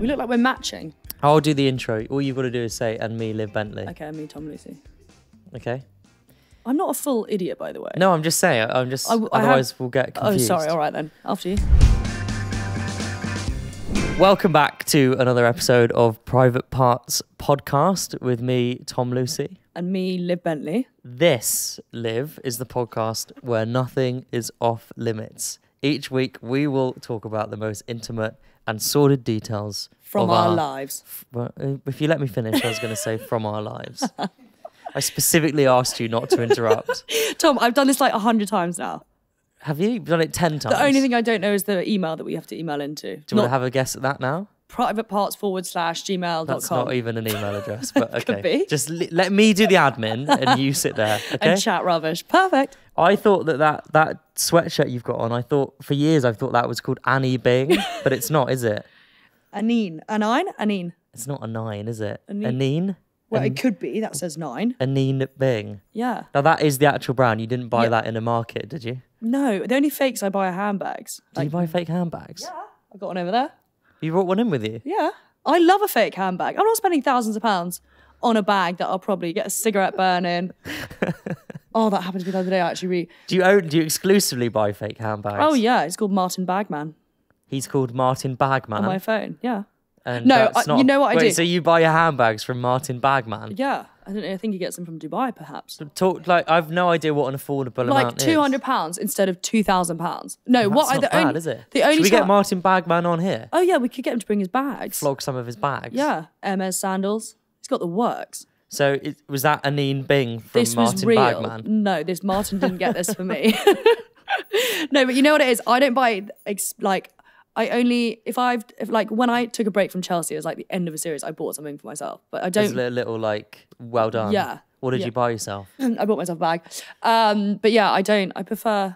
We look like we're matching. I'll do the intro. All you've got to do is say, and me, Liv Bentley. Okay, and me, Tom Lucy. Okay. I'm not a full idiot, by the way. No, I'm just saying. Otherwise, we'll get confused. Oh, sorry. All right, then. After you. Welcome back to another episode of Private Parts Podcast with me, Tom Lucy. And me, Liv Bentley. This, Liv, is the podcast where nothing is off limits. Each week, we will talk about the most intimate and sordid details from our lives. Well, if you let me finish, I was going to say from our lives. I specifically asked you not to interrupt. Tom, I've done this like 100 times now. Have you? You've done it 10 times? The only thing I don't know is the email that we have to email into. Do you want to have a guess at that now? privateparts/gmail.com. That's not even an email address, but okay. Could be. Just let me do the admin and you sit there, okay? And chat rubbish. Perfect. I thought that sweatshirt you've got on, for years I thought that was called Annie Bing, but it's not, is it? Anine. Anine? It's not a 9, is it? Anine? Anine? Well, it could be. That says 9. Anine Bing. Yeah. Now that is the actual brand. You didn't buy that in a market, did you? No. The only fakes I buy are handbags. Do you buy fake handbags? Yeah. I got one over there. You brought one in with you? Yeah. I love a fake handbag. I'm not spending thousands of pounds on a bag that I'll probably get a cigarette burn in. Oh, that happened to me the other day, actually. Do you exclusively buy fake handbags? Oh, yeah. It's called Martin Bagman. He's called Martin Bagman? On my phone, yeah. And no, you know what I do? So you buy your handbags from Martin Bagman? Yeah. I don't know. I think he gets them from Dubai, perhaps. I've no idea what an affordable amount is. Like £200 instead of £2,000. No, That's not bad, is it? The only Should we get Martin Bagman on here? Oh, yeah. We could get him to bring his bags. Flog some of his bags? Yeah. Hermes sandals. He's got the works. So was that Anine Bing from this Martin was real. Bagman? No, this Martin didn't get this for me. No, but you know what it is? I don't buy, when I took a break from Chelsea, it was like the end of a series, I bought something for myself. But I don't... It's a little well done. Yeah. What did you buy yourself? I bought myself a bag. But yeah, I prefer...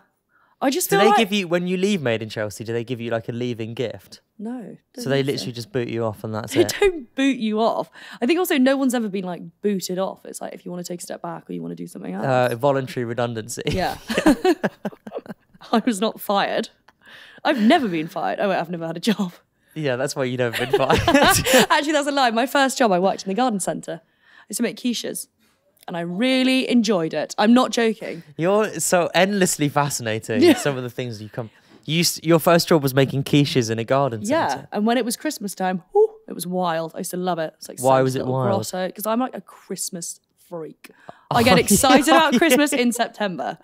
I just feel give you, when you leave Made in Chelsea, do they give you like a leaving gift? No. So they literally just boot you off and that's it? They don't boot you off. I think also no one's ever been like booted off. It's like if you want to take a step back or you want to do something else. Voluntary redundancy. Yeah. I was not fired. I've never been fired. Oh wait, I've never had a job. Yeah, that's why you've never been fired. Actually, that's a lie. My first job, I worked in the garden centre. I used to make quiches. And I really enjoyed it. I'm not joking. You're so endlessly fascinating. Yeah. Some of the things your first job was making quiches in a garden centre. Yeah, and when it was Christmas time, it was wild. I used to love it. It's like why was it wild? Because I'm like a Christmas freak. I get excited about Christmas in September.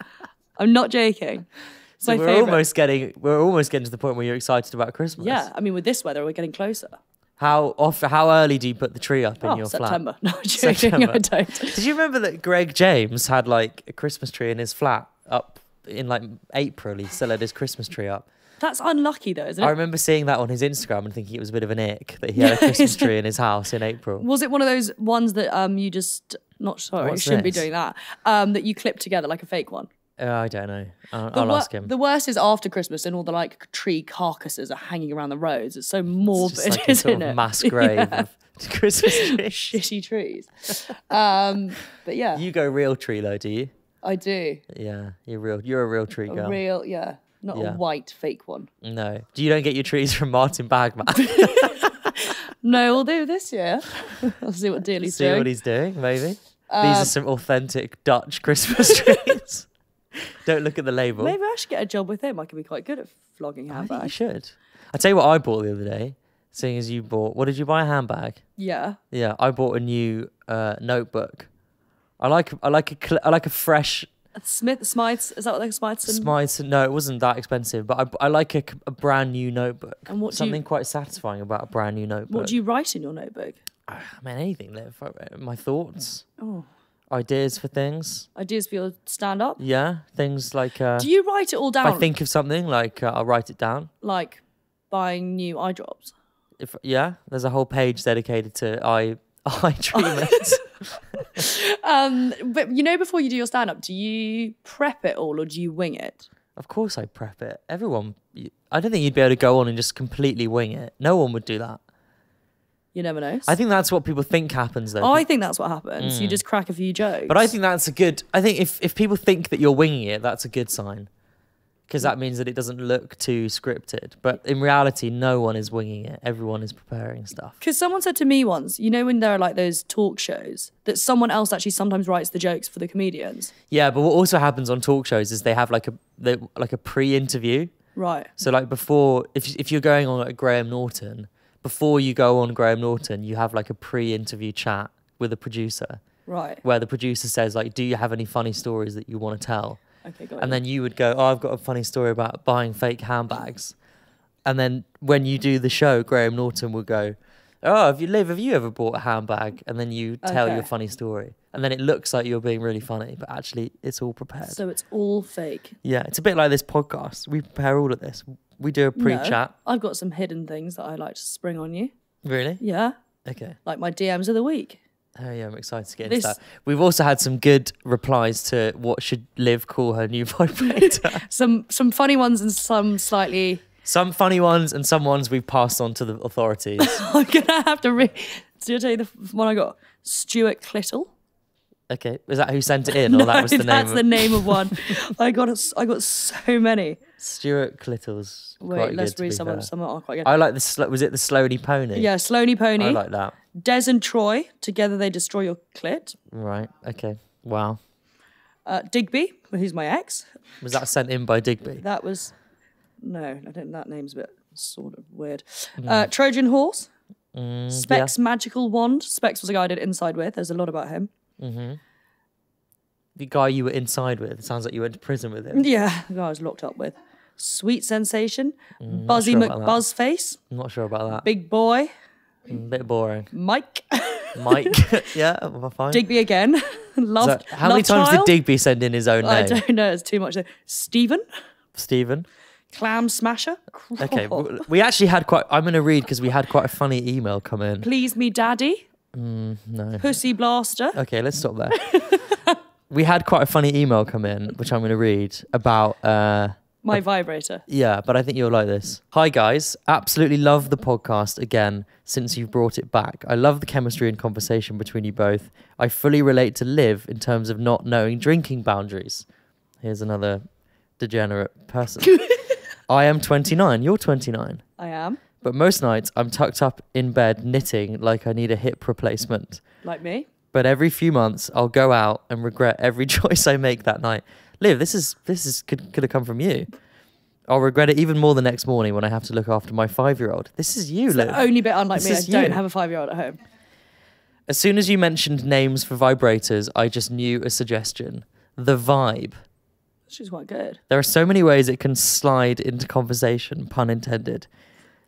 I'm not joking. It's so we're almost getting to the point where you're excited about Christmas. Yeah, I mean with this weather, we're getting closer. How early do you put the tree up in your September. flat? No, I'm joking. September. I don't. Did you remember that Greg James had like a Christmas tree in his flat up in like April? He still had his Christmas tree up. That's unlucky though, isn't it? I remember seeing that on his Instagram and thinking it was a bit of an ick that he had a Christmas tree in his house in April. Was it one of those ones that you just you shouldn't be doing that that you clip together like a fake one? I don't know. I'll ask him. The worst is after Christmas and all the like tree carcasses are hanging around the roads. It's so morbid, it's just like isn't a it? Mass grave of Christmas trees. Shitty trees. But yeah. You go real tree though, do you? I do. Yeah, you're a real tree girl. Not a white fake one. No. You don't get your trees from Martin Bagman? No, we'll do this year. I'll see what deal he's doing. See what he's doing, maybe. These are some authentic Dutch Christmas trees. Don't look at the label. Maybe I should get a job with him. I could be quite good at flogging handbags. I think you should. I'll tell you what I bought the other day. Seeing as you bought... What did you buy? A handbag? Yeah. Yeah, I bought a new notebook. I like a fresh... Smyths? Is that what they're Smyths? Smyths. No, it wasn't that expensive. But I like a brand new notebook. And something quite satisfying about a brand new notebook. What do you write in your notebook? I mean, anything, Liv. My thoughts. Oh. Ideas for things. Ideas for your stand-up? Yeah, things like... do you write it all down? If I think of something, like, I'll write it down. Like buying new eye drops? Yeah, there's a whole page dedicated to eye treatments. But you know, before you do your stand-up, do you prep it all or do you wing it? Of course I prep it. Everyone... I don't think you'd be able to go on and just completely wing it. No one would do that. You never know. I think that's what people think happens, though. I think that's what happens. You just crack a few jokes. But I think that's a good... I think if people think that you're winging it, that's a good sign. because that means that it doesn't look too scripted. But in reality, no one is winging it. Everyone is preparing stuff. Because someone said to me once, you know when there are like those talk shows, that someone else actually sometimes writes the jokes for the comedians. Yeah, but what also happens on talk shows is they have like a pre-interview. Right. So like before, if you're going on like Graham Norton, before you go on Graham Norton, you have like a pre-interview chat with a producer. Right. Where the producer says like, do you have any funny stories that you want to tell? Okay, got it. And then you would go, oh, I've got a funny story about buying fake handbags. And then when you do the show, Graham Norton will go, oh, have you ever bought a handbag? And then you tell your funny story. And then it looks like you're being really funny, but actually it's all prepared. So it's all fake. Yeah, it's a bit like this podcast. We prepare all of this. We do a pre-chat. No, I've got some hidden things that I like to spring on you. Really? Yeah. Okay. Like my DMs of the week. Oh yeah, I'm excited to get into that. We've also had some good replies to what should Liv call her new vibrator. some funny ones and some slightly... Some funny ones and some ones we've passed on to the authorities. I'm going to have to So I'll tell you the one I got. Stuart Clittle. Okay. Is that who sent it in? Or that was the name? That's the name of one. I got so many. Stuart Clittle's Wait, quite let's good, read to be fair. some are quite good. I like was it the Sloney Pony? Yeah, Sloney Pony. I like that. Des and Troy, together they destroy your clit. Right, okay. Wow. Digby, who's my ex. Was that sent in by Digby? That was... No, I think that name's a bit sort of weird. Trojan Horse. Specs Magical Wand. Specs was a guy I did Inside with. There's a lot about him. Mm-hmm. The guy you were inside with. It sounds like you went to prison with him. Yeah, the guy I was locked up with. Sweet Sensation. Buzzy McBuzzface. I'm not sure about that. Big Boy. A bit boring. Mike. Yeah, fine. Digby again. How many times did Digby send in his own name? I don't know. It's too much. Stephen. Clam Smasher. Okay, we actually had I'm going to read because we had quite a funny email come in. Please Me Daddy. No. Pussy Blaster. Okay, let's stop there. We had quite a funny email come in, which I'm going to read about... my vibrator. Yeah, but I think you'll like this. Hi guys, absolutely love the podcast again since you've brought it back. I love the chemistry and conversation between you both. I fully relate to Liv in terms of not knowing drinking boundaries. Here's another degenerate person. I am 29. You're 29. I am. But most nights I'm tucked up in bed knitting like I need a hip replacement. Like me. But every few months I'll go out and regret every choice I make that night. Liv, this could have come from you. I'll regret it even more the next morning when I have to look after my 5-year-old. This is you, Liv. The only bit unlike this me, I don't have a 5-year-old at home. As soon as you mentioned names for vibrators, I just knew a suggestion. The Vibe. She's quite good. There are so many ways it can slide into conversation, pun intended.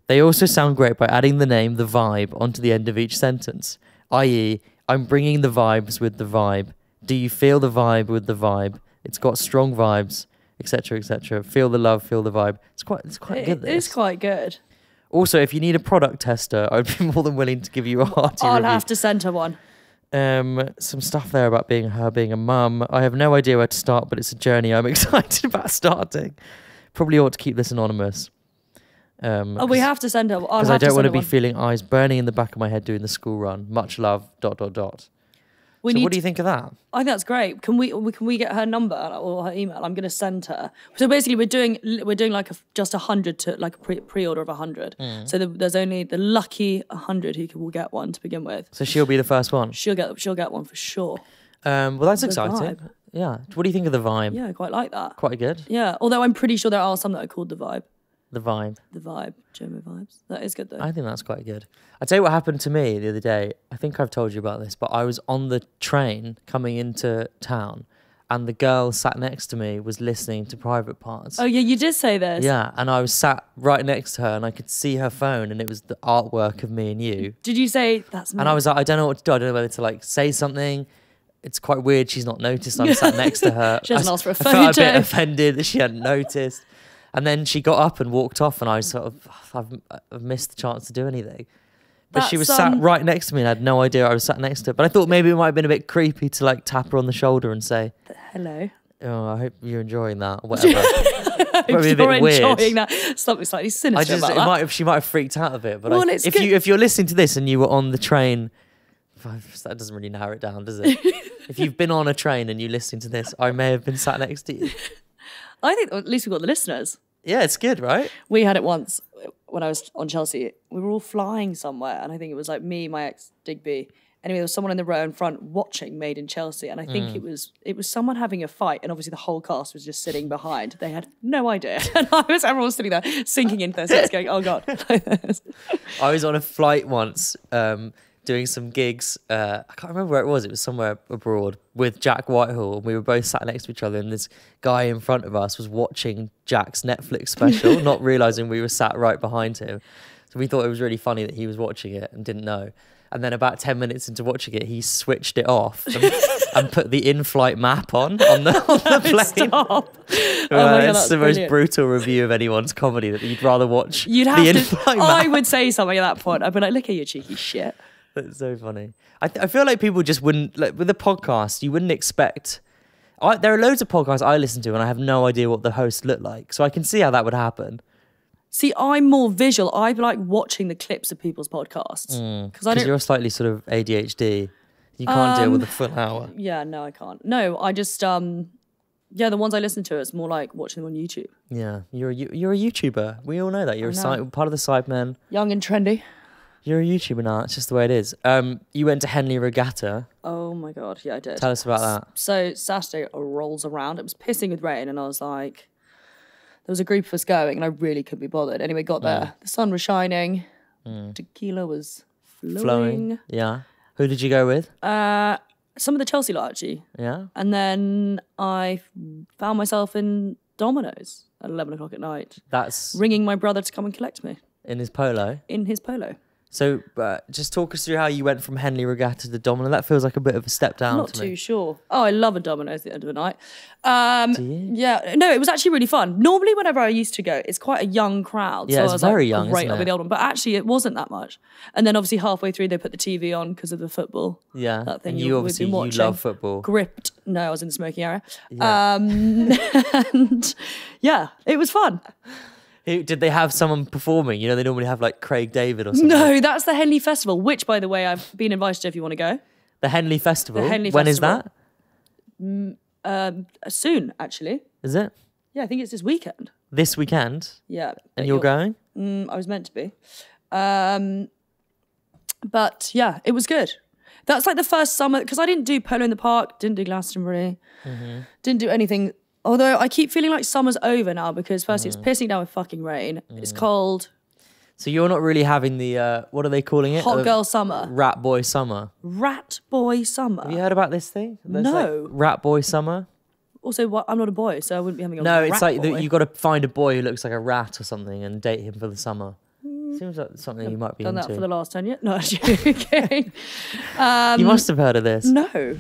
They also sound great by adding the name The Vibe onto the end of each sentence, i.e., I'm bringing the vibes with the vibe. Do you feel the vibe with the vibe? It's got strong vibes, etc., etc. Feel the love, feel the vibe. It's quite good. It is quite good. Also, if you need a product tester, I'd be more than willing to give you a hearty I'll review. have to send her one. Some stuff there about being a mum. I have no idea where to start, but it's a journey I'm excited about starting. Probably ought to keep this anonymous. We have to send her. Because I don't want to be feeling eyes burning in the back of my head doing the school run. Much love. ... What do you think of that? I think that's great. Can we get her number or her email? I'm going to send her. So basically, we're doing like just 100 to like a pre-order of 100. So there's only the lucky 100 who will get one to begin with. So she'll be the first one. She'll get one for sure. Well, that's The exciting. Vibe. Yeah. What do you think of the Vibe? Yeah, I quite like that. Quite good. Yeah, although I'm pretty sure there are some that are called the Vibe. The Vibe. The Vibe. German vibes. That is good though. I think that's quite good. I'll tell you what happened to me the other day. I think I've told you about this, but I was on the train coming into town and the girl sat next to me was listening to Private Parts. Oh yeah, you did say this. Yeah, and I was sat right next to her and I could see her phone and it was the artwork of me and you. Did you say that's me? And I was like, I don't know what to do. I don't know whether to like say something. It's quite weird. She's not noticed. I'm sat next to her. She hasn't asked for a I felt a bit photo. offended that she hadn't noticed. And then she got up and walked off and I was sort of, I've missed the chance to do anything. But she was sat right next to me and I had no idea I was sat next to her. But I thought maybe it might have been a bit creepy to like tap her on the shoulder and say, hello. Oh, I hope you're enjoying that or whatever. If you're enjoying that, something slightly sinister about that. She might have freaked out a bit. But Well, if you're listening to this and you were on the train, that doesn't really narrow it down, does it? If you've been on a train and you're listening to this, I may have been sat next to you. I think at least we got the listeners. Yeah, it's good, right? We had it once when I was on Chelsea. We were all flying somewhere, and I think it was like me, my ex Digby. Anyway, there was someone in the row in front watching Made in Chelsea, and I think it was someone having a fight, and obviously the whole cast was just sitting behind. They had no idea, and everyone was sitting there sinking into their seats, going, "Oh God." I was on a flight once, doing some gigs. I can't remember where it was. It was somewhere abroad with Jack Whitehall. We were both sat next to each other, and this guy in front of us was watching Jack's Netflix special, not realizing we were sat right behind him. So we thought it was really funny that he was watching it and didn't know. And then about 10 minutes into watching it, he switched it off and put the in-flight map on the plane. Stop. It's the most brutal review of anyone's comedy that you'd rather watch the in-flight map. I would say something at that point. I'd be like, look at you cheeky shit. That's so funny. I feel like people just wouldn't, like with a podcast, you wouldn't expect... there are loads of podcasts I listen to and I have no idea what the hosts look like. So I can see how that would happen. See, I'm more visual. I like watching the clips of people's podcasts. Because you're slightly sort of ADHD. You can't deal with a full hour. Yeah, no, I can't. No, I just, the ones I listen to, it's more like watching them on YouTube. Yeah, you're a YouTuber. We all know that. You're part of the Sidemen. Young and trendy. You're a YouTuber now. It's just the way it is. You went to Henley Regatta. Oh my God, yeah, I did. Tell us about that. So Saturday rolls around. It was pissing with rain, and I was like... There was a group of us going, and I really couldn't be bothered. Anyway, got there. The sun was shining. Tequila was flowing. Yeah. Who did you go with? Some of the Chelsea lot, actually. Yeah. And then I found myself in Domino's at 11 o'clock at night. That's... ringing my brother to come and collect me. In his polo? In his polo. So just talk us through how you went from Henley Regatta to Domino. That feels like a bit of a step down Not to me. too sure. Oh, I love a Domino's at the end of the night. Do you? Yeah. No, it was actually really fun. Normally, whenever I used to go, it's quite a young crowd. Yeah, so it's I was very like, young, great, isn't I'll be it? the old one. But actually, it wasn't that much. And then obviously halfway through, they put the TV on because of the football. Yeah. That thing and we've you obviously, been you watching. love football. Gripped. No, I was in the smoking area. Yeah. And yeah, it was fun. Did they have someone performing? You know, they normally have like Craig David or something. No, that's the Henley Festival, which, by the way, I've been invited to if you want to go. The Henley Festival? The Henley When Festival. is that? Soon, actually. Is it? Yeah, I think it's this weekend. This weekend? Yeah. And you're going? I was meant to be. But yeah, it was good. That's like the first summer, because I didn't do polo in the park, didn't do Glastonbury, didn't do anything. Although I keep feeling like summer's over now because firstly it's pissing down with fucking rain. It's cold. So you're not really having the, what are they calling it? Hot girl summer. Rat boy summer. Rat boy summer. Have you heard about this thing? There's No. Like rat boy summer. Also, I'm not a boy, so I wouldn't be having a No, rat it's like boy. you've got to find a boy who looks like a rat or something and date him for the summer. Seems like something you might be Done into. that for the last 10 years. No, I'm joking. You must have heard of this. No.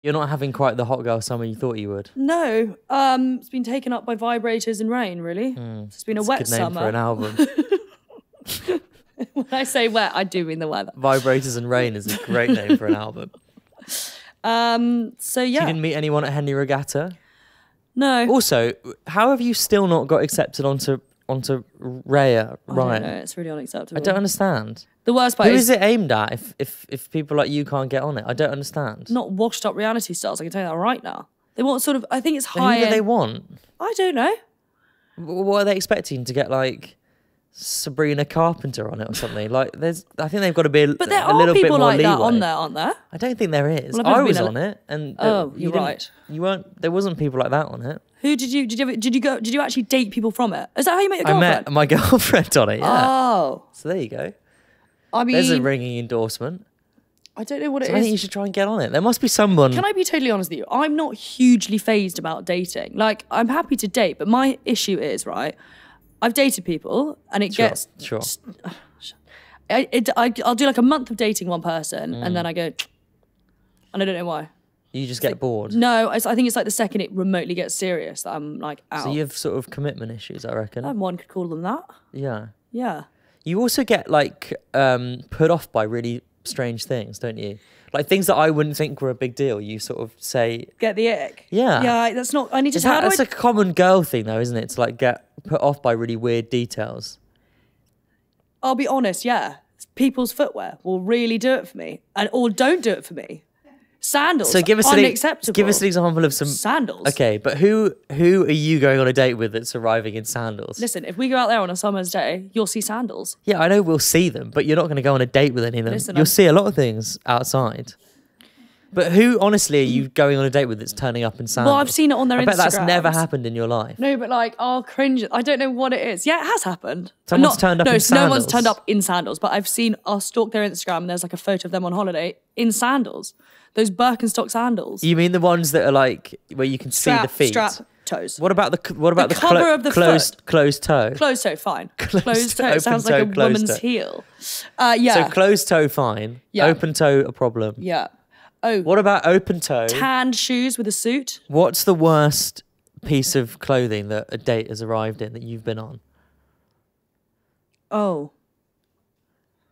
You're not having quite the hot girl summer you thought you would. No. It's been taken up by vibrators and rain, really. It's been a wet It's a good name summer. for an album. When I say wet, I do mean the weather. Vibrators and Rain is a great name for an album. So yeah. You didn't meet anyone at Henley Regatta? No. Also, how have you still not got accepted onto Raya? I Ryan? don't know, it's really unacceptable. I don't understand. The worst part Who is is it aimed at if people like you can't get on it? I don't understand. not washed up reality stars, I can tell you that right now. They want sort of, I think it's Who high do they end. want? I don't know. What are they expecting to get, like Sabrina Carpenter on it or something? Like, I think they've got to be But there a are little bit people more like that leeway. on there, aren't there? I don't think there is. Well, I've never I was been on it, and Oh, you you're didn't- right. You weren't. There wasn't people like that on it. Who did you actually date people from it? Is that how you met your I girlfriend? met my girlfriend on it. Yeah. Oh. So there you go. I mean, There's a ringing endorsement. I don't know what it So I think you is. should try and get on it. There must be someone. Can I be totally honest with you? I'm not hugely phased about dating. Like, I'm happy to date, but my issue is, right, I've dated people and it gets... Sure. I'll do like a month of dating one person and then I go... And I don't know why. You just get bored. No, I think it's like the second it remotely gets serious that I'm like out. So you have sort of commitment issues, I reckon. One could call them that. Yeah. Yeah. You also get like put off by really strange things, don't you? Like things that I wouldn't think were a big deal. You sort of say, Get the ick. Yeah. Yeah, that's not... I need to... that's a common girl thing though, isn't it? To like get put off by really weird details. I'll be honest, yeah. People's footwear will really do it for me. Or don't do it for me. Sandals. So give us unacceptable. give us an example of some sandals. Okay, but who are you going on a date with that's arriving in sandals? Listen, if we go out there on a summer's day, you'll see sandals. Yeah, I know we'll see them, but you're not going to go on a date with any of them. Listen, You'll see a lot of things outside. But who, honestly, are you going on a date with that's turning up in sandals? Well, I've seen it on their Instagrams. I bet that's never happened in your life. No, but like, oh, cringe. I don't know what it is. Yeah, it has happened. Someone's turned up in sandals. No one's turned up in sandals, but I'll stalk their Instagram and there's like a photo of them on holiday in sandals. Those Birkenstock sandals. You mean the ones that are like, where you can see the feet? Strap toes. What about the cover of the closed toe? Closed toe, fine. Closed toe sounds like a woman's heel. Yeah. So closed toe, fine. Yeah. Open toe, a problem. Yeah. Oh. What about open toe? Tanned shoes with a suit. What's the worst piece of clothing that a date has arrived in that you've been on? Oh.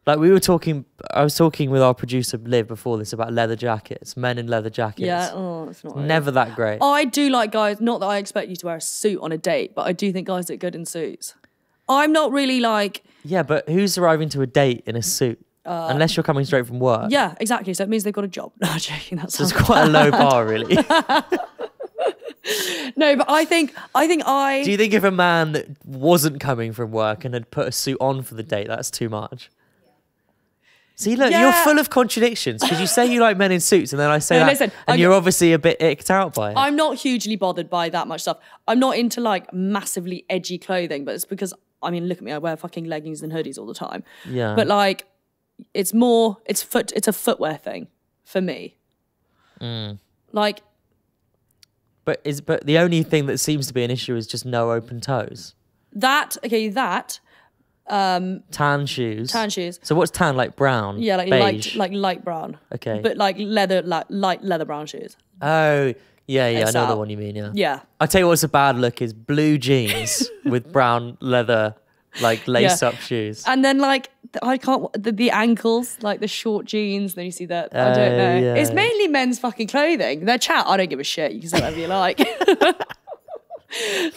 Like I was talking with our producer Liv before this about leather jackets, men in leather jackets. Yeah, oh, it's not never that great. I do like guys, not that I expect you to wear a suit on a date, but I do think guys look good in suits. I'm not really like... Yeah, but who's arriving to a date in a suit? Unless you're coming straight from work. Yeah, exactly. So it means they've got a job. No, I'm joking. That's so it's quite a low bar, really. No, but I think Do you think if a man wasn't coming from work and had put a suit on for the date, that's too much? See, look, you're full of contradictions because you say you like men in suits and then I say that listen, and you're obviously a bit icked out by it. I'm not hugely bothered by that much stuff. I'm not into like massively edgy clothing, but it's because, I mean, look at me, I wear fucking leggings and hoodies all the time. Yeah. But like, it's a footwear thing for me. Like, but the only thing that seems to be an issue is just no open toes. Tan shoes. Tan shoes. So what's tan, like brown? Yeah, like beige? light brown. Okay. But like light leather brown shoes. Oh, yeah, I know the out. one you mean, yeah. Yeah. I tell you what's a bad look is blue jeans with brown leather, like lace-up shoes. And then like, I can't, the ankles, like the short jeans, then you see that, I don't know. Yeah. It's mainly men's fucking clothing. Their chat, I don't give a shit. You can say whatever you like.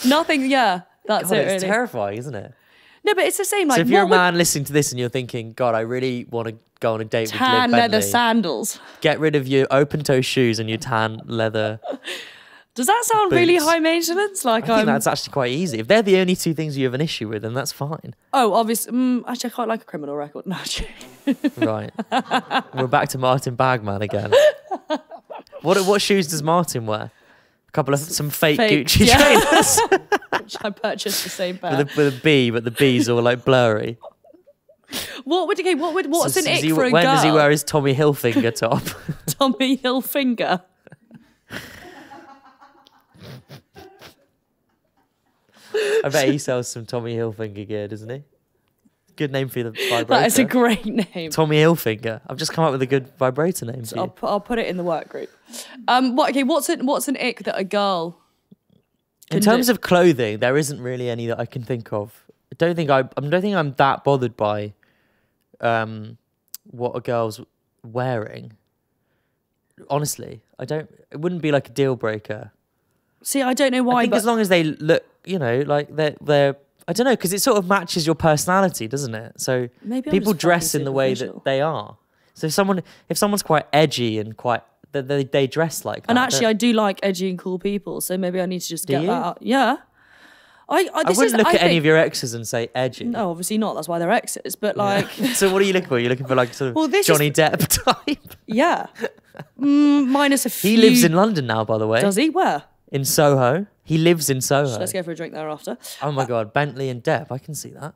Nothing, yeah, that's God, it it's really. terrifying, isn't it? No, but it's the same. Like, so if you're a man listening to this and you're thinking, God, I really want to go on a date with Liv tan Bentley, leather sandals. get rid of your open-toe shoes and your tan leather Does that sound boots. really high maintenance? Like, I think that's actually quite easy. If they're the only two things you have an issue with, then that's fine. Oh, obviously, actually, I quite like a criminal record. No, Right. We're back to Martin Bagman again. What shoes does Martin wear? Some fake Gucci trainers. Which I purchased the same pair. with a B, but the B's all like blurry. What's an ick for a girl? When does he wear his Tommy Hilfiger top? Tommy Hilfiger. I bet he sells some Tommy Hilfiger gear, doesn't he? Good name for the vibrator. That is a great name. Tommy Hilfiger. I've just come up with a good vibrator name for you. I'll put it in the work group. What's an ick that a girl in terms of clothing, there isn't really any that I can think of. I don't think I'm that bothered by what a girl's wearing. Honestly, it wouldn't be like a deal breaker. See, I don't know why. I think as long as they look, like they're I don't know, because it sort of matches your personality, doesn't it? So maybe people dress in the way that they are. So if someone's quite edgy and quite they dress like that. And actually, I do like edgy and cool people, so maybe I need to just get that out. Yeah. I wouldn't look at any of your exes and say edgy. No, obviously not. That's why they're exes. But like, so what are you looking for? You're looking for like sort of Johnny Depp type. Yeah. Minus a few. He lives in London now, by the way. Does he? Where? In Soho. He lives in Soho. Let's go for a drink thereafter. Oh my God, Bentley and Depp. I can see that.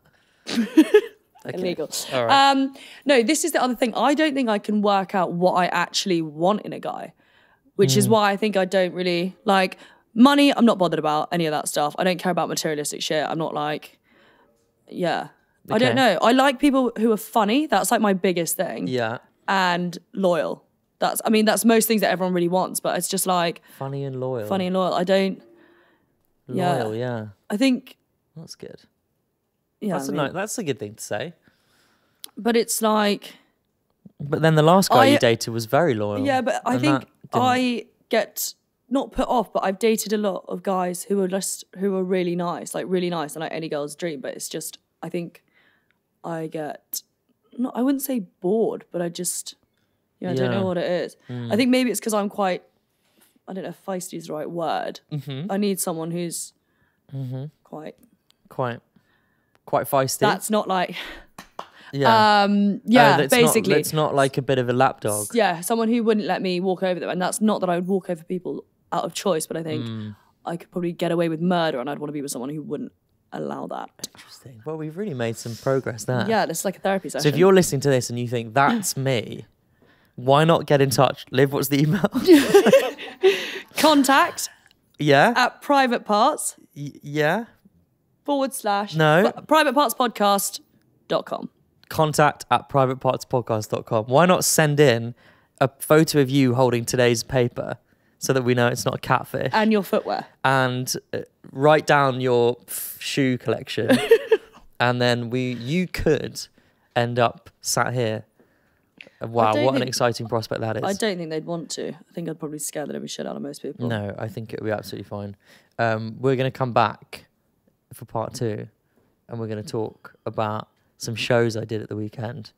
Okay. Illegal. All right. No, this is the other thing. I don't think I can work out what I actually want in a guy, which is why I think I don't really like money. I'm not bothered about any of that stuff. I don't care about materialistic shit. I'm not like, yeah. Okay. I don't know. I like people who are funny. That's like my biggest thing. Yeah. And loyal. That's most things that everyone really wants, but it's just like funny and loyal. I don't. Loyal, yeah. I think that's good. Yeah, that's a good thing to say. But it's like. But then the last guy you dated was very loyal. Yeah, but I think I get not put off, but I've dated a lot of guys who are really nice, and like any girl's dream. But it's just I think I get I wouldn't say bored, but I just I don't know Yeah. what it is. I think maybe it's because I'm quite, I don't know if feisty is the right word. I need someone who's quite feisty. That's not like, yeah. basically. It's not like a bit of a lapdog. Yeah, someone who wouldn't let me walk over them. And that's not that I would walk over people out of choice, but I think I could probably get away with murder, and I'd want to be with someone who wouldn't allow that. Interesting. Well, we've really made some progress there. Yeah, it's like a therapy session. So if you're listening to this and you think, that's me, why not get in touch? Liv, what's the email? Contact Yeah? at private parts Yeah? / No. privatepartspodcast.com. Contact at privatepartspodcast.com. Why not send in a photo of you holding today's paper so that we know it's not a catfish? And your footwear. And write down your shoe collection. And then you could end up sat here. Wow, what an exciting prospect that is. I don't think they'd want to. I think I'd probably scare the living shit out of most people. No, I think it would be absolutely fine. We're going to come back for part 2 and we're going to talk about some shows I did at the weekend.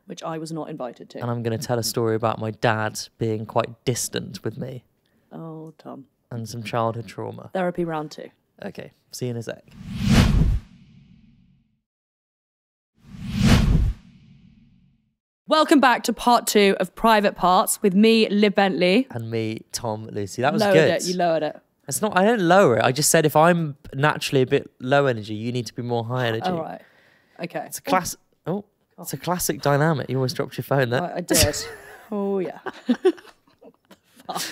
Which I was not invited to. And I'm going to tell a story about my dad being quite distant with me. Oh, Tom. And some childhood trauma. Therapy round 2. Okay, see you in a sec. Welcome back to part 2 of Private Parts with me, Liv Bentley. And me, Tom Lucy. That was Lowered good. it. You lowered it. It's not. I don't lower it. I just said if I'm naturally a bit low energy, you need to be more high energy. Oh, right. Okay. It's a class. Oh, it's a classic dynamic. You almost dropped your phone there. I did. Oh, yeah. Fuck.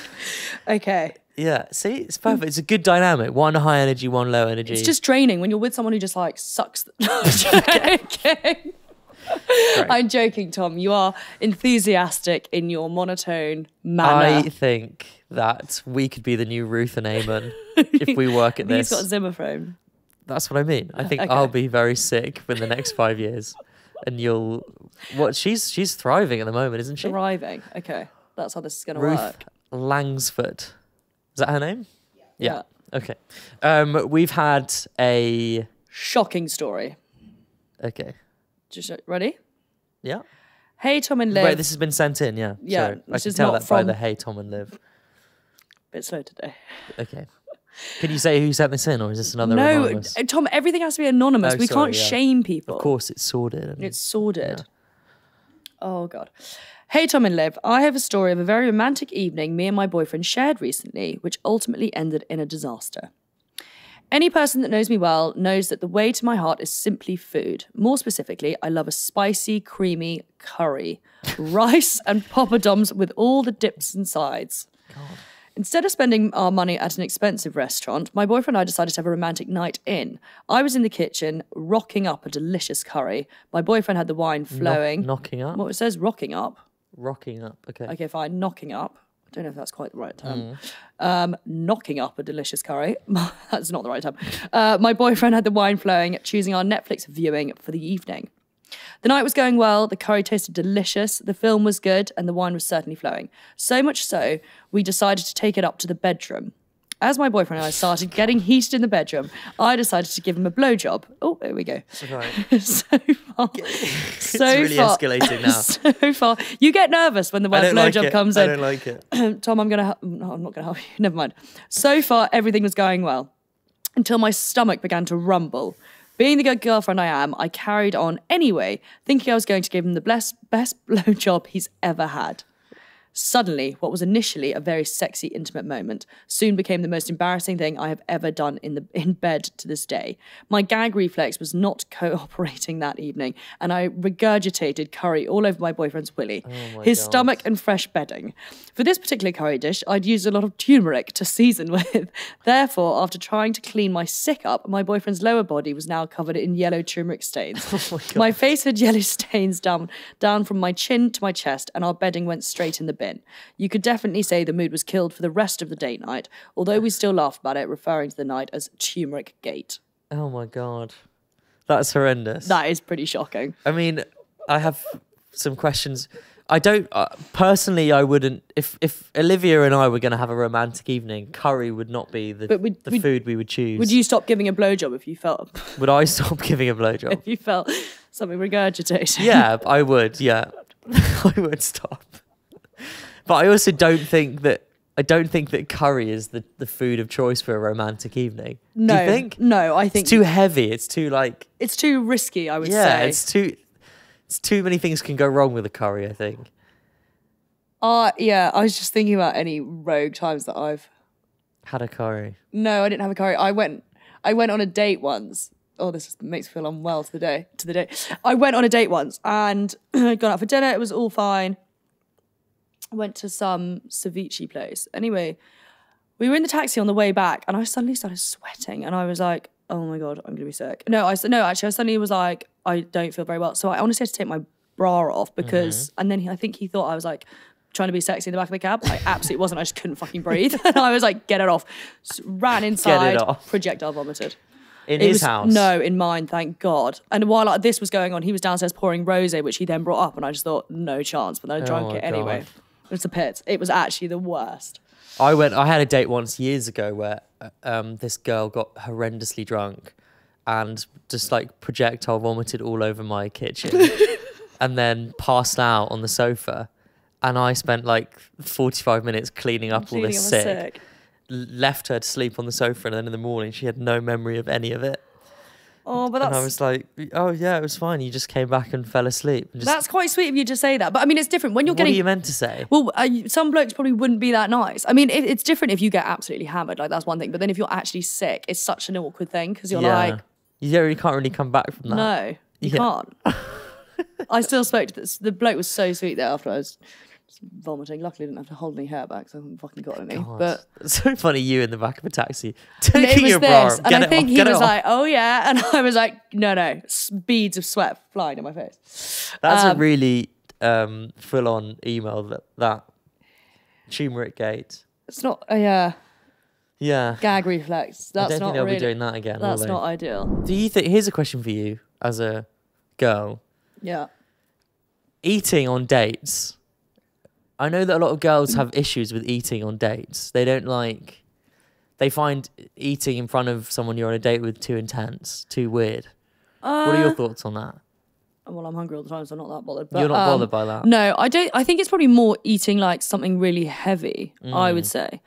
Okay. Yeah. See, it's perfect. It's a good dynamic. One high energy, one low energy. It's just draining when you're with someone who just like sucks. Okay. I'm joking, Tom. You are enthusiastic in your monotone manner. I think that we could be the new Ruth and Eamon if we work at this. He's got Zimmer frame. That's what I mean. I think Okay. I'll be very sick for the next 5 years, and you'll. What? She's thriving at the moment, isn't she? Thriving. Okay. That's how this is going to Ruth work. Langsford. Is that her name? Yeah. Okay. We've had a. Shocking story. Okay. Just ready? Yeah. Hey, Tom and Liv. Wait, this has been sent in. Yeah. Yeah, Sorry. I this can is tell not that by from- the Hey Tom and Liv. Bit slow today. Okay. Can you say who sent this in, or is this another No, anonymous? Tom, everything has to be anonymous. Oh, We sorry, can't yeah. shame people. Of course, it's sordid. And It's sordid. Yeah. Oh, God. Hey, Tom and Liv. I have a story of a very romantic evening me and my boyfriend shared recently, which ultimately ended in a disaster. Any person that knows me well knows that the way to my heart is simply food. More specifically, I love a spicy, creamy curry, rice and poppadoms with all the dips and sides. God. Instead of spending our money at an expensive restaurant, my boyfriend and I decided to have a romantic night in. I was in the kitchen, rocking up a delicious curry. My boyfriend had the wine flowing. Knocking up? What it says, rocking up. Rocking up. Okay. Okay, fine, knocking up. I don't know if that's quite the right term. Knocking up a delicious curry. That's not the right term. My boyfriend had the wine flowing, choosing our Netflix viewing for the evening. The night was going well, the curry tasted delicious, the film was good, and the wine was certainly flowing. So much so, we decided to take it up to the bedroom. As my boyfriend and I started getting heated in the bedroom, I decided to give him a blowjob. Oh, there we go. Right. So far. It's really escalating now. So far. You get nervous when the word blowjob comes in. I don't like it. Tom, I'm not going to help you. Never mind. So far, everything was going well until my stomach began to rumble. Being the good girlfriend I am, I carried on anyway, thinking I was going to give him the best blowjob he's ever had. Suddenly, what was initially a very sexy, intimate moment soon became the most embarrassing thing I have ever done in bed to this day. My gag reflex was not cooperating that evening, and I regurgitated curry all over my boyfriend's willy, his God. stomach and fresh bedding. For this particular curry dish, I'd used a lot of turmeric to season with. Therefore, after trying to clean my sick up, my boyfriend's lower body was now covered in yellow turmeric stains. My face had yellow stains down from my chin to my chest, and our bedding went straight in the bin. You could definitely say the mood was killed for the rest of the date night, although we still laugh about it, referring to the night as turmeric gate. Oh my God. That's horrendous. That is pretty shocking. I mean, I have some questions. I don't, personally, I wouldn't, if Olivia and I were going to have a romantic evening, curry would not be the food we would choose. Would you stop giving a blowjob if you felt... Would I stop giving a blowjob? if you felt something regurgitating? Yeah, I would, yeah. I would stop. But I also don't think that curry is the food of choice for a romantic evening. No, do you think? No, I think it's too heavy. It's too like. It's too risky. I would say. Yeah, it's too many things can go wrong with a curry. I think. Yeah. I was just thinking about any rogue times that I've had a curry. No, I didn't have a curry. I went on a date once. Oh, this makes me feel unwell to the day. I went on a date once and gone out for dinner. It was all fine. Went to some ceviche place. Anyway, we were in the taxi on the way back and I suddenly started sweating and I was like, oh my God, I'm going to be sick. Actually, I suddenly was like, I don't feel very well. So I honestly had to take my bra off because, and then I think he thought I was like trying to be sexy in the back of the cab. I absolutely wasn't. I just couldn't fucking breathe. And I was like, get it off. Ran inside, projectile vomited. In his house? No, in mine, thank God. And while this was going on, he was downstairs pouring rosé, which he then brought up, and I just thought, no chance. But then I drank it anyway. It was a pit. It was actually the worst. I had a date once years ago where this girl got horrendously drunk and just like projectile vomited all over my kitchen and then passed out on the sofa. And I spent like 45 minutes cleaning up all this sick. Left her to sleep on the sofa, and then in the morning she had no memory of any of it. Oh, but that's... And I was like, oh yeah, it was fine. You just came back and fell asleep. That's quite sweet of you to say that. But I mean, it's different when you're getting... What are you meant to say? Well, some blokes probably wouldn't be that nice. I mean, it's different if you get absolutely hammered, like that's one thing. But then if you're actually sick, it's such an awkward thing because you're like... You can't really come back from that. No, you can't. I still spoke to this. The bloke was so sweet there after I was... vomiting. Luckily, I didn't have to hold any hair back, so I haven't fucking got any. God. But it's so funny, you in the back of a taxi taking your bra off. And I think he was like, "Oh yeah," and I was like, "No," beads of sweat flying in my face. That's a really full-on email. That turmeric gate. It's not. Yeah. Gag reflex. I don't think they'll be doing that again. That's not ideal. Do you think? Here's a question for you, as a girl. Yeah. Eating on dates. I know that a lot of girls have issues with eating on dates. They don't like... They find eating in front of someone you're on a date with too intense, too weird. What are your thoughts on that? Well, I'm hungry all the time, so I'm not that bothered. But, you're not bothered by that? No, I don't. I think it's probably more eating like something really heavy, I would say.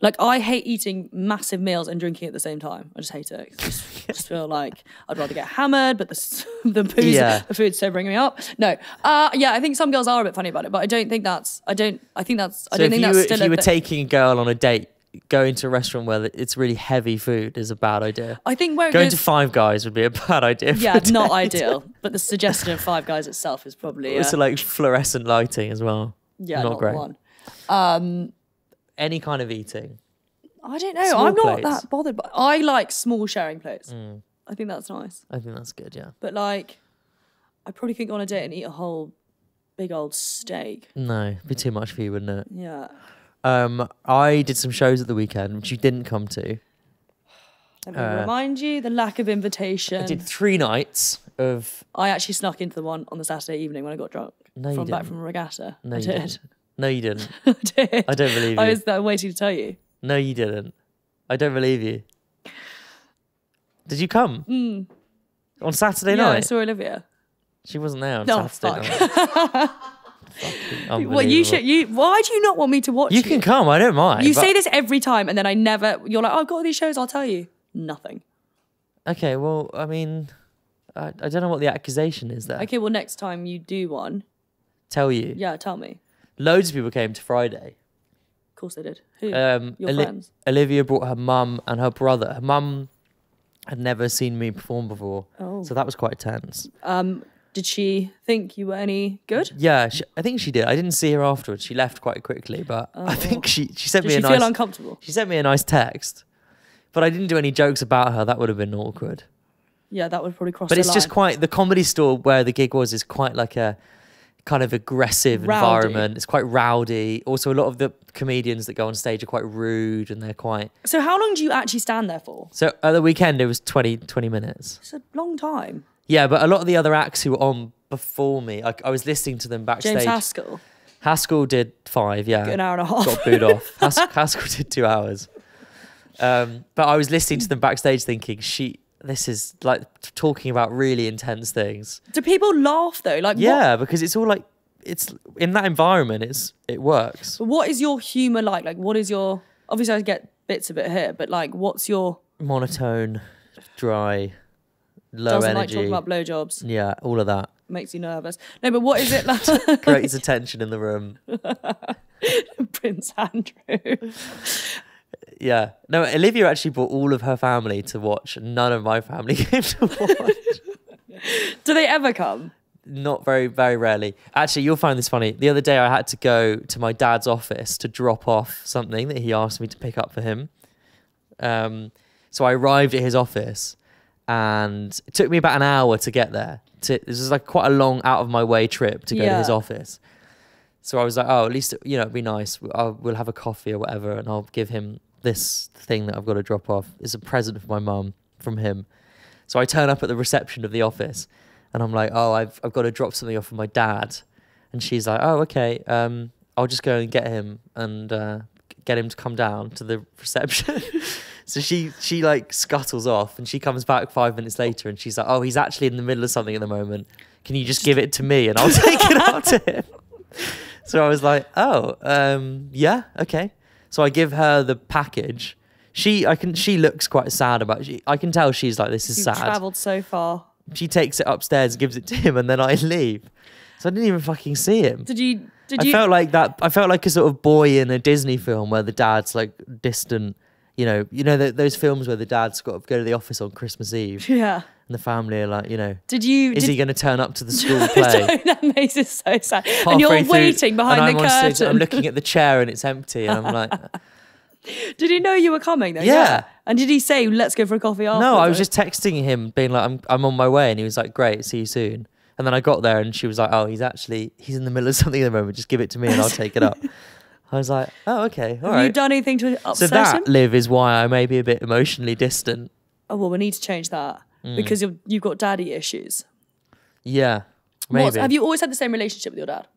Like, I hate eating massive meals and drinking at the same time. I just hate it. Just feel like I'd rather get hammered, but the food's so bringing me up. No. Yeah, I think some girls are a bit funny about it, but I don't think that's... I think that's still if you were taking a girl on a date, going to a restaurant where it's really heavy food is a bad idea. I think where going to Five Guys would be a bad idea. Yeah, not ideal. But the suggestion of Five Guys itself is probably... Also like fluorescent lighting as well. Yeah, not great. One. Any kind of eating. I don't know. I'm not that bothered. But I like small sharing plates. I think that's nice. I think that's good, yeah. But like, I probably couldn't go on a date and eat a whole big old steak. No, it'd be too much for you, wouldn't it? Yeah. I did some shows at the weekend, which you didn't come to. Let me remind you, the lack of invitation. I did 3 nights of... I actually snuck into the one on the Saturday evening when I got drunk. No, you didn't. Back from a regatta. No, I you did. Didn't. No, you didn't. I did. I don't believe you. I was waiting to tell you. No, you didn't. I don't believe you. Did you come? On Saturday night? Yeah, I saw Olivia. She wasn't there on Saturday night. Well, why do you not want me to watch you? You can come, I don't mind. You say this every time and then I never... You're like, oh, I've got all these shows, I'll tell you. Nothing. Okay, well, I mean... I don't know what the accusation is there. Okay, well, next time you do one... Tell you? Yeah, tell me. Loads of people came to Friday. Of course they did. Who? Your friends? Olivia brought her mum and her brother. Her mum had never seen me perform before. Oh. So that was quite tense. Did she think you were any good? Yeah, I think she did. I didn't see her afterwards. She left quite quickly, but I think she sent me a nice... Did she feel uncomfortable? She sent me a nice text. But I didn't do any jokes about her. That would have been awkward. Yeah, that would probably cross the line. But it's just quite... The Comedy Store where the gig was is quite like a... kind of aggressive environment. It's quite rowdy. Also, a lot of the comedians that go on stage are quite rude and they're quite... So how long do you actually stand there for? So at the weekend, it was 20 minutes. It's a long time. Yeah, but a lot of the other acts who were on before me, I was listening to them backstage. James Haskell? Haskell did 5, yeah. An hour and a half. Got booed off. Haskell did 2 hours. But I was listening to them backstage thinking, this is like talking about really intense things. Do people laugh though? Like, yeah, because it's all like it's in that environment, it works. But what is your humour like? Like, what is your... Obviously, I get bits of it here, but like, what's your... Monotone, dry, low Doesn't energy. like talking about blowjobs. Yeah, all of that. Makes you nervous. No, but what is it like? Creates attention in the room. Prince Andrew. Yeah. No, Olivia actually brought all of her family to watch. None of my family came to watch. Do they ever come? Not very, very rarely. Actually, you'll find this funny. The other day I had to go to my dad's office to drop off something that he asked me to pick up for him. So I arrived at his office and it took me about an hour to get there. This was like quite a long out of my way trip to go to his office. So I was like, oh, at least, you know, it'd be nice. We'll have a coffee or whatever and I'll give him this thing that I've got to drop off. It's a present for my mum from him. So I turn up at the reception of the office and I'm like, oh, I've got to drop something off for my dad. And she's like, oh, okay. I'll just go and get him and get him to come down to the reception. So she like scuttles off and she comes back 5 minutes later and she's like, oh, he's actually in the middle of something at the moment. Can you just give it to me and I'll take it out to him? So I was like, oh, yeah, okay. So I give her the package. She looks quite sad about it. I can tell she's like, this is sad. You've travelled so far. She takes it upstairs and gives it to him and then I leave. So I didn't even fucking see him. Did you? I felt like that. I felt like a sort of boy in a Disney film where the dad's like distant. You know those films where the dad's got to go to the office on Christmas Eve. Yeah. And the family are like, you know, is he going to turn up to the school play? That makes it so sad. And you're waiting behind the curtain. Stage, I'm looking at the chair and it's empty, and I'm like, did he know you were coming though? Yeah. And did he say, let's go for a coffee after? No, I was just texting him, being like, I'm on my way, and he was like, great, see you soon. And then I got there, and she was like, oh, he's in the middle of something at the moment. Just give it to me, and I'll take it up. I was like, oh, okay, all right. Have you done anything to upset him? So that, Liv, is why I may be a bit emotionally distant. Oh, well, we need to change that because you've got daddy issues. Yeah, maybe. Have you always had the same relationship with your dad?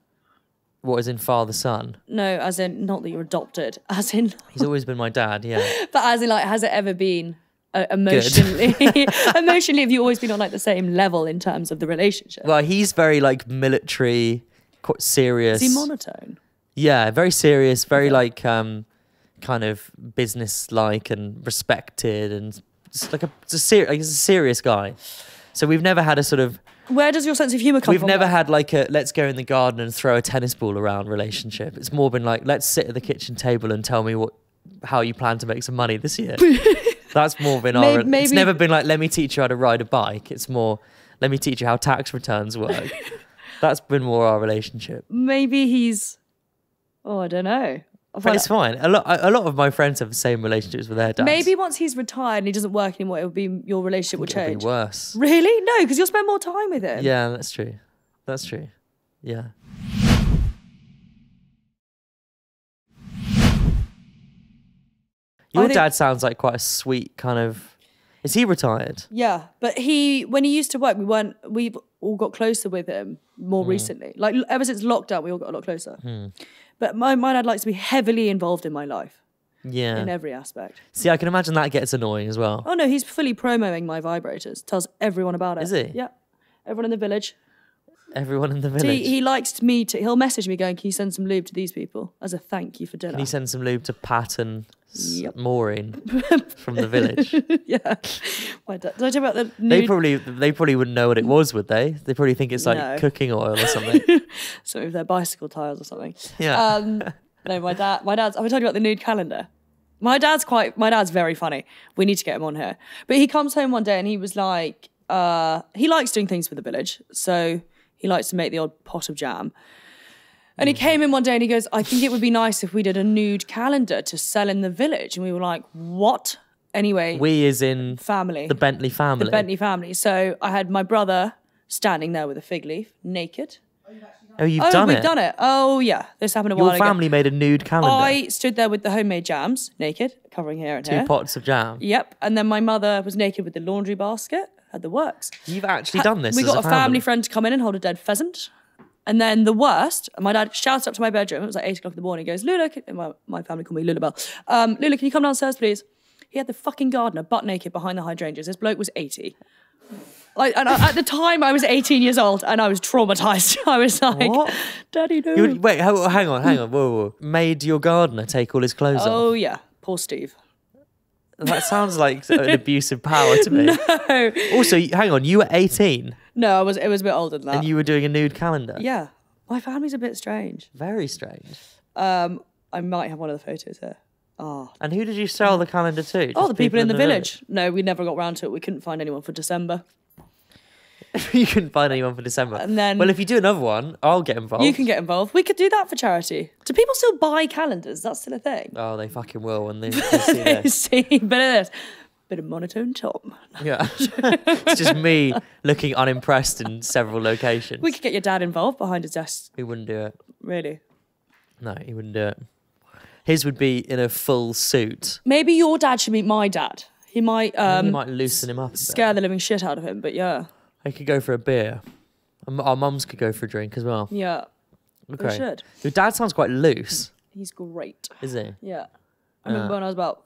What, as in father-son? No, as in, not that you're adopted, as in... He's always been my dad, yeah. But as in, like, has it ever been emotionally... emotionally, have you always been on, like, the same level in terms of the relationship? Well, he's very, like, military, quite serious. Is he monotone? Yeah, very serious, very, like, kind of business-like and respected, and it's like he's a serious guy. So we've never had a sort of... Where does your sense of humour come from? We've never had like a let's go in the garden and throw a tennis ball around relationship. It's more been like, let's sit at the kitchen table and tell me how you plan to make some money this year. That's more been our... Maybe, it's never been like, let me teach you how to ride a bike. It's more, let me teach you how tax returns work. That's been more our relationship. Maybe he's... Oh, I don't know. But it's fine. A lot of my friends have the same relationships with their dads. Maybe once he's retired and he doesn't work anymore, it would be your relationship will change. It'll be worse. Really? No, because you'll spend more time with him. Yeah, that's true. That's true. Yeah. Your dad sounds like quite a sweet kind of... Is he retired? Yeah, but when he used to work, we've all got closer with him more recently. Like ever since lockdown, we all got a lot closer. But my dad likes to be heavily involved in my life. Yeah. In every aspect. See, I can imagine that gets annoying as well. Oh no, he's fully promoting my vibrators. Tells everyone about it. Is he? Yeah. Everyone in the village. Everyone in the village. He likes me to... He'll message me going, can you send some lube to these people as a thank you for dinner? Can you send some lube to Pat and Maureen from the village? Yeah. My dad, did I tell you about the nude? They probably wouldn't know what it was, would they? They probably think it's like cooking oil or something. Some of their bicycle tyres or something. Yeah. No, my dad's... Have I told you about the nude calendar? My dad's very funny. We need to get him on here. But he comes home one day and he was like... he likes doing things for the village. So... He likes to make the odd pot of jam. And he came in one day and he goes, I think it would be nice if we did a nude calendar to sell in the village. And we were like, what? Anyway. We as in... Family. The Bentley family. The Bentley family. So I had my brother standing there with a fig leaf, naked. Oh, you've done it? We've done it. Oh, yeah. This happened a while ago. Your family made a nude calendar? I stood there with the homemade jams, naked, covering here and here. 2 pots of jam? Yep. And then my mother was naked with the laundry basket. Had the works. You've actually done this. We got a family friend to come in and hold a dead pheasant. And then the worst, my dad shouts up to my bedroom. It was like 8 o'clock in the morning. He goes, Lula, my family call me Lulabelle. Lula, can you come downstairs, please? He had the fucking gardener butt naked behind the hydrangeas. This bloke was 80. Like, and at the time, I was 18 years old, and I was traumatized. I was like, What? Daddy, no. Wait, hang on. Whoa. Made your gardener take all his clothes off? Oh, yeah. Poor Steve. That sounds like an abuse of power to me. No. Also, hang on, you were 18 No, it was a bit older than that. and you were doing a nude calendar? Yeah. My family's a bit strange. Very strange. I might have one of the photos here. Oh. And who did you sell the calendar to? Oh, Just the people in the village. No, we never got round to it. We couldn't find anyone for December. You couldn't find anyone for December. And then, well, if you do another one, I'll get involved. you can get involved. We could do that for charity. Do people still buy calendars? That's still a thing. Oh, they fucking will when they see this. See, bit of this. Bit of monotone Tom. Yeah. It's just me looking unimpressed in several locations. We could get your dad involved behind his desk. He wouldn't do it. Really? No, he wouldn't do it. His would be in a full suit. Maybe your dad should meet my dad. He might He might loosen him up a bit. scare the living shit out of him, but yeah. They could go for a beer. Our mums could go for a drink as well. Yeah. Okay. We should. Your dad sounds quite loose, He's great. is he? Yeah. I remember when I was about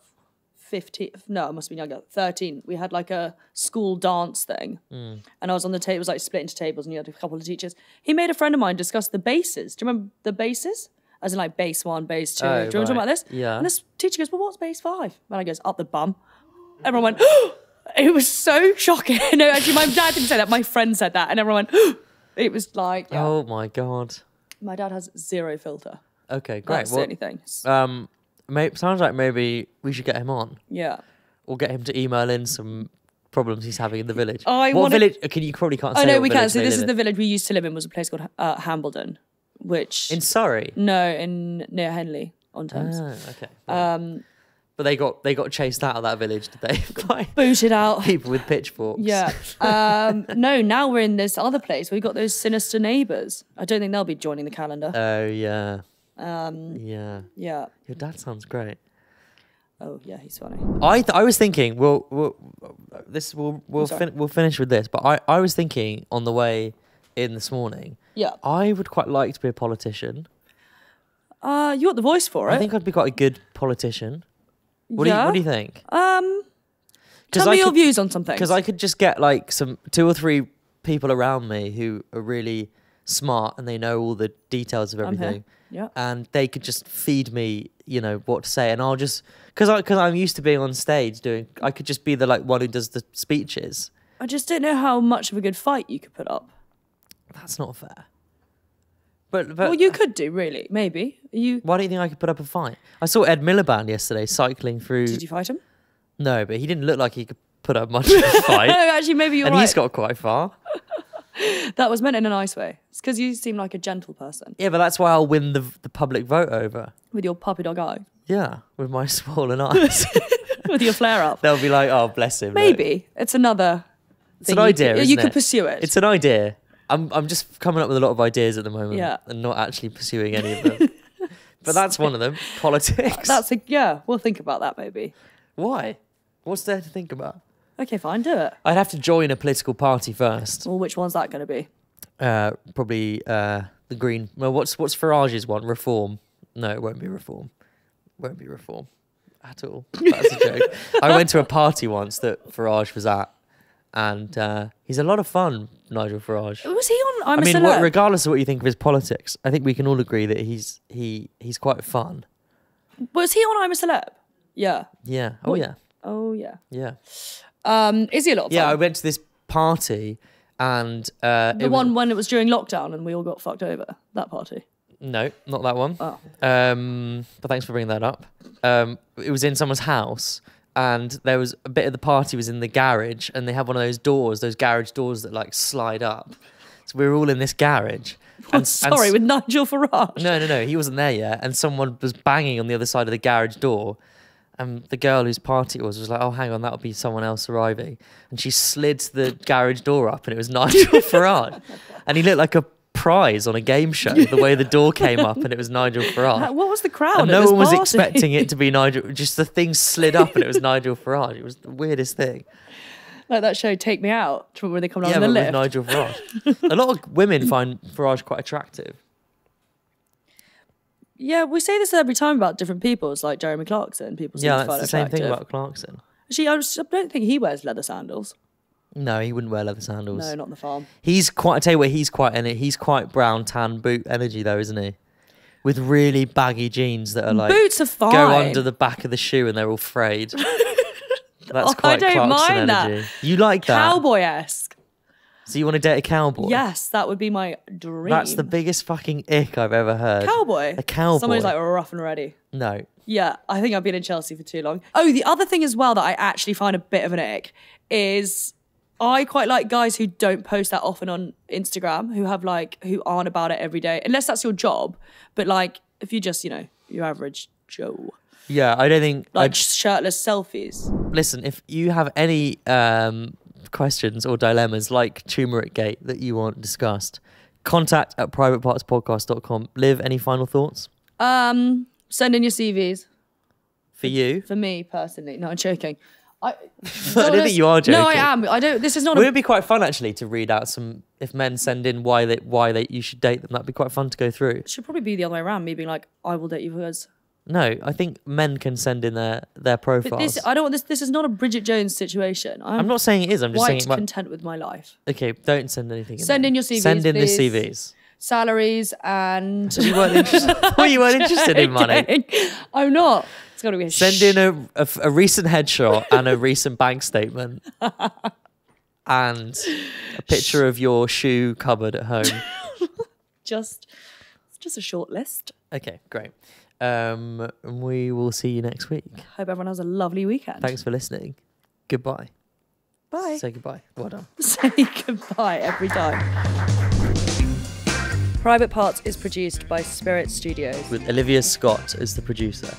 15, no, I must have been younger, 13, we had like a school dance thing. And I was on the table, it was like split into tables and you had a couple of teachers. He made a friend of mine discuss the basses. Do you remember the basses? As in like bass 1, bass 2. Do you want to talk about this? Yeah. And this teacher goes, well, what's bass 5? And I goes, up the bum. Everyone went, oh! It was so shocking. No, actually, my dad didn't say that. My friend said that. And everyone went, oh! It was like, yeah. Oh my God. My dad has zero filter. Okay, great. That's the only thing. Sounds like maybe we should get him on. Yeah. Or get him to email in some problems he's having in the village. I what wanna- village? You probably can't say. Oh, no, what we can. village So they this live is in. the village we used to live in, was a place called Hambledon, which... In Surrey? No, near Henley on Thames. Ah, okay. But they got chased out of that village, did they? By Booted out. people with pitchforks. Yeah. No, now we're in this other place. We've got those sinister neighbours. I don't think they'll be joining the calendar. Oh yeah. Yeah. Yeah. Your dad sounds great. Oh, yeah, he's funny. I was thinking, we'll Sorry. we'll finish with this, but I was thinking on the way in this morning, Yeah. I would quite like to be a politician. You got the voice for it. I think I'd be quite a good politician. What Yeah. do you think? Tell me your views on something. Because I could just get like some 2 or 3 people around me who are really smart and they know all the details of I'm here. everything. Yeah. And they could just feed me, what to say, and I'll just because I'm used to being on stage I could just be the like one who does the speeches. I just don't know how much of a good fight you could put up. That's not fair. But Well, you could do, really. Maybe. why do you think I could put up a fight? I saw Ed Miliband yesterday cycling through. Did you fight him? No, but he didn't look like he could put up much of a fight. No, actually, maybe you're And right. he's got quite far. That was meant in a nice way. It's because you seem like a gentle person Yeah, but that's why I'll win the public vote over. with your puppy dog eye, Yeah, with my swollen eyes. with your flare up. They'll be like, oh, bless him. look." Maybe it's another. It's an idea, You isn't could it? pursue it. It's an idea. I'm just coming up with a lot of ideas at the moment Yeah. and not actually pursuing any of them. But that's one of them. Politics. We'll think about that maybe. Why? What's there to think about? Okay, fine, do it. I'd have to join a political party first. Well, which one's that going to be? Probably the Green. Well, what's Farage's one? Reform. No, it won't be Reform. Won't be Reform at all. That's a joke. I went to a party once that Farage was at, and he's a lot of fun, Nigel Farage. Was he on? I I'm a mean, Celeb? regardless of what you think of his politics, I think we can all agree that he's quite fun. Was he on I'm a Celeb? Yeah. Yeah. Oh yeah. Oh yeah. Yeah. Is he a lot of fun? Yeah. I went to this party, and The one when it was during lockdown and we all got fucked over. That party. No, not that one. Oh. But thanks for bringing that up. It was in someone's house, and there was a bit of the party was in the garage, and they have one of those doors, those garage doors that like slide up. So we were all in this garage. Sorry, with Nigel Farage. No, he wasn't there yet. And someone was banging on the other side of the garage door. And the girl whose party it was like, oh, hang on, that'll be someone else arriving. And she slid the garage door up, and it was Nigel Farage. And he looked like a prize on a game show, the way the door came up, and it was Nigel Farage. What was the crowd And at no this one was party? expecting it to be Nigel. Just the thing slid up, and it was Nigel Farage. It was the weirdest thing. Like that show, Take Me Out, where they come down Yeah, in the but lift. with Nigel Farage. A lot of women find Farage quite attractive. Yeah, we say this every time about different people. It's like Jeremy Clarkson. People seem Yeah, to that's find the same thing attractive. about Clarkson. Actually, I don't think he wears leather sandals. No, he wouldn't wear leather sandals. No, not on the farm. He's quite. I tell you what, he's quite brown tan boot energy though, isn't he? With really baggy jeans that are like Boots are fine. go under the back of the shoe and they're all frayed. That's quite I don't Clarkson mind energy. that. You like that? Cowboy-esque. So you want to date a cowboy? Yes, that would be my dream. That's the biggest fucking ick I've ever heard. Cowboy? A cowboy. Someone who's like rough and ready. No. Yeah, I think I've been in Chelsea for too long. Oh, the other thing as well that I actually find a bit of an ick is I quite like guys who don't post that often on Instagram, who aren't about it every day, unless that's your job. But like, if you just, your average Joe. Yeah, I don't think... shirtless selfies. Listen, if you have any questions or dilemmas like Turmeric Gate that you want discussed, contact at privatepartspodcast.com. Liv, any final thoughts? Send in your CVs. For you? For me, personally. No, I'm joking. I don't think you are joking. No, I am. I don't. This is not. Would it be quite fun actually to read out some? If men send in why you should date them, that'd be quite fun to go through. It should probably be the other way around. Me being like, I will date you because. No, I think men can send in their profiles. But I don't want this. This is not a Bridget Jones situation. I'm not saying it is. I'm just saying. Quite content with my life. Okay, don't send anything. Send in your CVs. Send in please. the CVs. Salaries and. You weren't interested. You weren't interested in money. I'm not. It's got to be. Send in a recent headshot and a recent bank statement, and a picture of your shoe cupboard at home. just a short list. Okay, great. We will see you next week. Hope everyone has a lovely weekend. Thanks for listening. Goodbye. Bye. Say goodbye. Well done. Say goodbye every time. Private Parts is produced by Spirit Studios. With Olivia Scott as the producer.